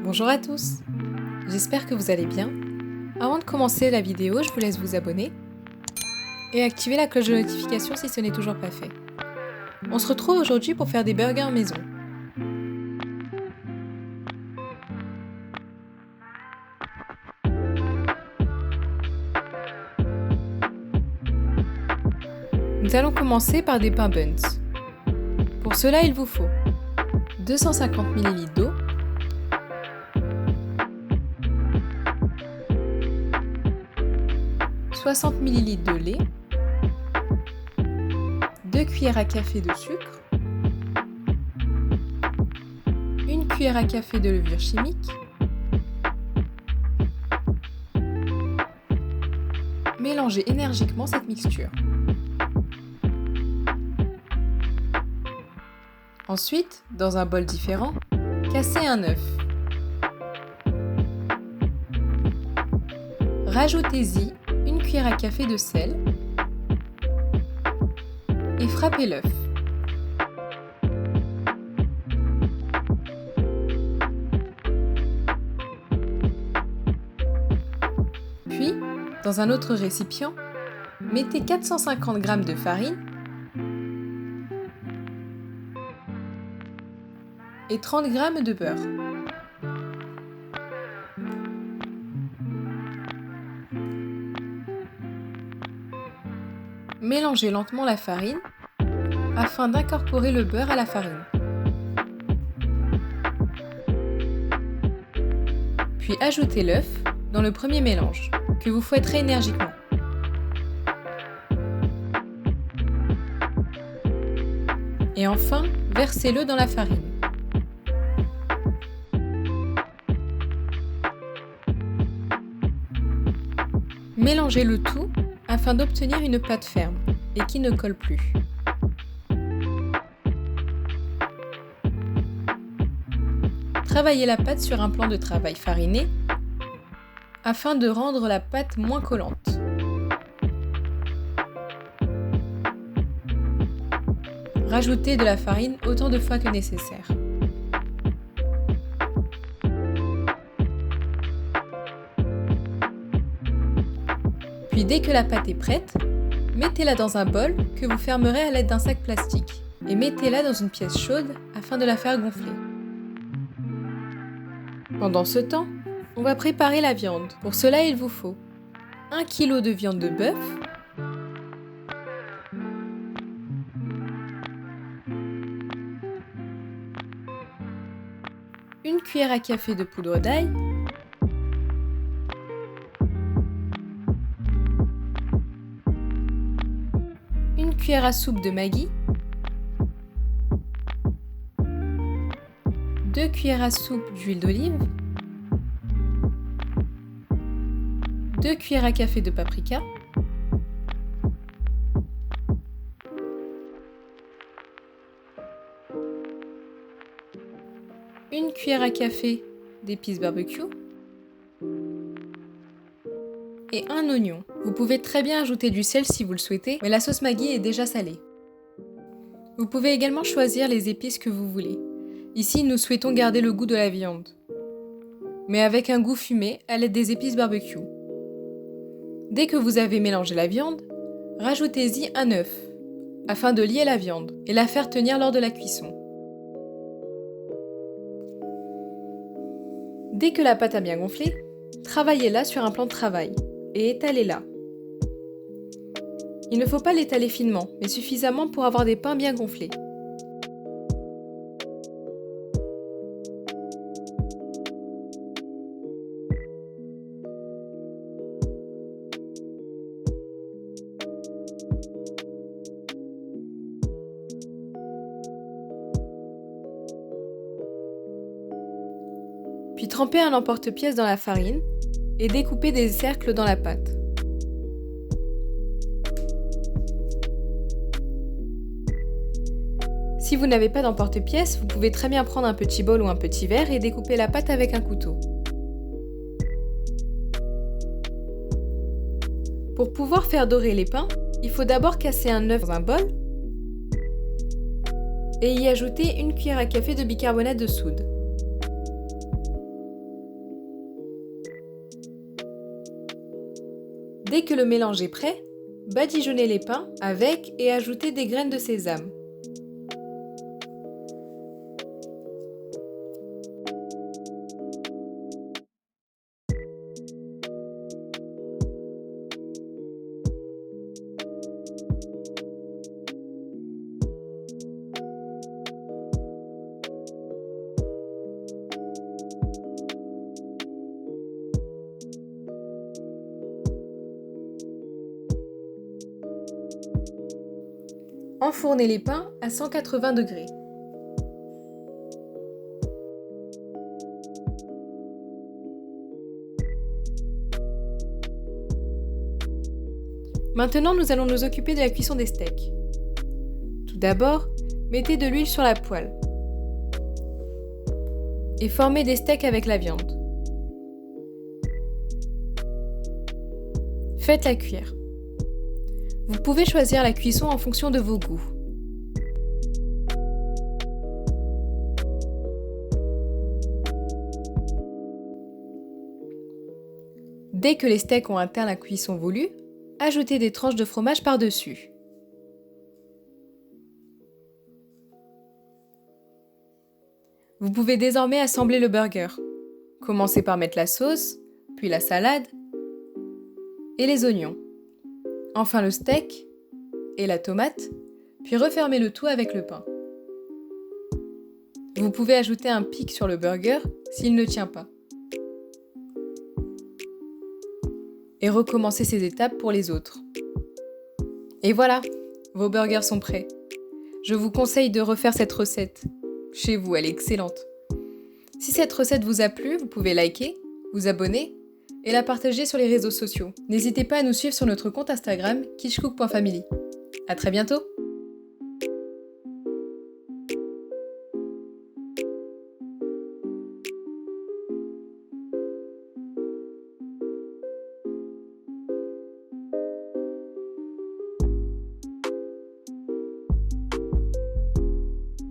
Bonjour à tous, j'espère que vous allez bien. Avant de commencer la vidéo, je vous laisse vous abonner et activer la cloche de notification si ce n'est toujours pas fait. On se retrouve aujourd'hui pour faire des burgers maison. Nous allons commencer par des pains buns. Pour cela, il vous faut 250 ml d'eau, « 60 ml de lait, 2 cuillères à café de sucre, 1 cuillère à café de levure chimique, mélangez énergiquement cette mixture. Ensuite, dans un bol différent, cassez un œuf. Rajoutez-y 1 cuillère à café de sel et frappez l'œuf. Puis, dans un autre récipient, mettez 450 g de farine et 30 g de beurre. Mélangez lentement la farine afin d'incorporer le beurre à la farine. Puis ajoutez l'œuf dans le premier mélange, que vous fouetterez énergiquement. Et enfin, versez-le dans la farine. Mélangez le tout afin d'obtenir une pâte ferme et qui ne colle plus. Travaillez la pâte sur un plan de travail fariné afin de rendre la pâte moins collante. Rajoutez de la farine autant de fois que nécessaire. Puis dès que la pâte est prête, mettez-la dans un bol que vous fermerez à l'aide d'un sac plastique et mettez-la dans une pièce chaude afin de la faire gonfler. Pendant ce temps, on va préparer la viande. Pour cela, il vous faut 1 kg de viande de bœuf, une cuillère à café de poudre d'ail, une cuillère à soupe de Maggi, 2 cuillères à soupe d'huile d'olive, 2 cuillères à café de paprika, une cuillère à café d'épices barbecue et un oignon. Vous pouvez très bien ajouter du sel si vous le souhaitez, mais la sauce Maggi est déjà salée. Vous pouvez également choisir les épices que vous voulez. Ici, nous souhaitons garder le goût de la viande, mais avec un goût fumé à l'aide des épices barbecue. Dès que vous avez mélangé la viande, rajoutez-y un œuf, afin de lier la viande et la faire tenir lors de la cuisson. Dès que la pâte a bien gonflé, travaillez-la sur un plan de travail et étalez-la. Il ne faut pas l'étaler finement, mais suffisamment pour avoir des pains bien gonflés. Puis trempez un emporte-pièce dans la farine et découpez des cercles dans la pâte. Si vous n'avez pas d'emporte-pièce, vous pouvez très bien prendre un petit bol ou un petit verre et découper la pâte avec un couteau. Pour pouvoir faire dorer les pains, il faut d'abord casser un œuf dans un bol et y ajouter une cuillère à café de bicarbonate de soude. Dès que le mélange est prêt, badigeonnez les pains avec et ajoutez des graines de sésame. Enfournez les pains à 180 degrés. Maintenant, nous allons nous occuper de la cuisson des steaks. Tout d'abord, mettez de l'huile sur la poêle et formez des steaks avec la viande. Faites-la cuire. Vous pouvez choisir la cuisson en fonction de vos goûts. Dès que les steaks ont atteint la cuisson voulue, ajoutez des tranches de fromage par-dessus. Vous pouvez désormais assembler le burger. Commencez par mettre la sauce, puis la salade et les oignons. Enfin le steak et la tomate, puis refermez le tout avec le pain. Vous pouvez ajouter un pic sur le burger s'il ne tient pas. Et recommencer ces étapes pour les autres. Et voilà, vos burgers sont prêts. Je vous conseille de refaire cette recette. Chez vous, elle est excellente. Si cette recette vous a plu, vous pouvez liker, vous abonner et la partager sur les réseaux sociaux. N'hésitez pas à nous suivre sur notre compte Instagram kitschcook.family. À très bientôt!